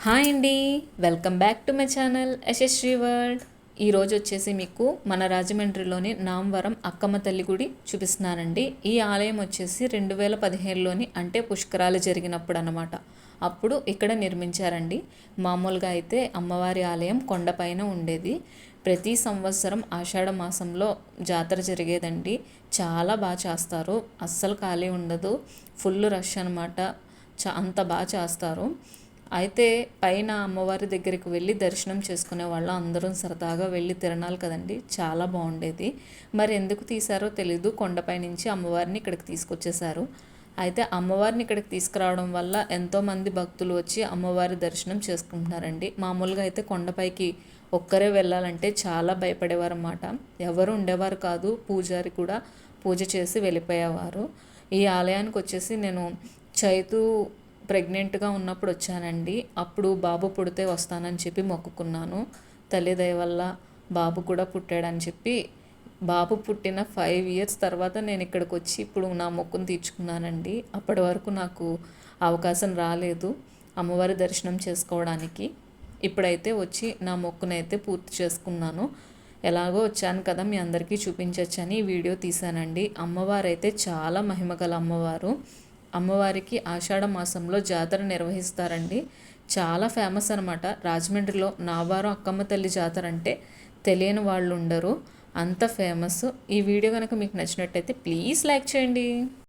Hi అండి, welcome back to my channel Yashasvi world. ఈరోజు వచ్చేసి మీకు మన రాజమండ్రిలోని నామవరం అక్కమ్మ తల్లి గుడి చూపిస్తున్నానండి. ఈ ఆలయం వచ్చేసి 2015లోని అంటే పుష్కరాలు జరిగినప్పుడు అన్నమాట. అప్పుడు ఇక్కడ నిర్మించారండి. మామూలుగా అయితే అమ్మవారి ఆలయం కొండపైన ఉండేది. ప్రతి సంవత్సరం ఆషాఢ మాసంలో జాతర జరిగేదండి. చాలా బాగా చేస్తారు, అస్సలు ఖాళీ ఉండదు, ఫుల్ రష్ అనమాట. అంత బాగా చేస్తారు. అయితే పైన అమ్మవారి దగ్గరికి వెళ్ళి దర్శనం చేసుకునే వాళ్ళు అందరం సరదాగా వెళ్ళి తిరణాలి కదండి, చాలా బాగుండేది. మరి ఎందుకు తీశారో తెలీదు, కొండపై నుంచి అమ్మవారిని ఇక్కడికి తీసుకొచ్చేసారు. అయితే అమ్మవారిని ఇక్కడికి తీసుకురావడం వల్ల ఎంతోమంది భక్తులు వచ్చి అమ్మవారి దర్శనం చేసుకుంటున్నారండి. మామూలుగా అయితే కొండపైకి ఒక్కరే వెళ్ళాలంటే చాలా భయపడేవారు అన్నమాట. ఎవరు ఉండేవారు కాదు, పూజారి కూడా పూజ చేసి వెళ్ళిపోయేవారు. ఈ ఆలయానికి వచ్చేసి నేను చైతు ప్రెగ్నెంట్గా ఉన్నప్పుడు వచ్చానండి. అప్పుడు బాబు పుడితే వస్తానని చెప్పి మొక్కుకున్నాను. తల్లి దయ వల్ల బాబు కూడా పుట్టాడని చెప్పి బాబు పుట్టిన 5 ఇయర్స్ తర్వాత నేను ఇక్కడికి వచ్చి ఇప్పుడు నా మొక్కును తీర్చుకున్నానండి. అప్పటి వరకు నాకు అవకాశం రాలేదు అమ్మవారి దర్శనం చేసుకోవడానికి. ఇప్పుడైతే వచ్చి నా మొక్కునైతే పూర్తి చేసుకున్నాను. ఎలాగో వచ్చాను కదా, మీ అందరికీ చూపించవచ్చని ఈ వీడియో తీశానండి. అమ్మవారు అయితే చాలా మహిమగల అమ్మవారు. అమ్మవారికి ఆషాఢ మాసంలో జాతర నిర్వహిస్తారండి. చాలా ఫేమస్ అనమాట. రాజమండ్రిలో నావారం అక్కమ్మ తల్లి జాతర అంటే తెలియని వాళ్ళు ఉండరు, అంత ఫేమస్. ఈ వీడియో కనుక మీకు నచ్చినట్టయితే ప్లీజ్ లైక్ చేయండి.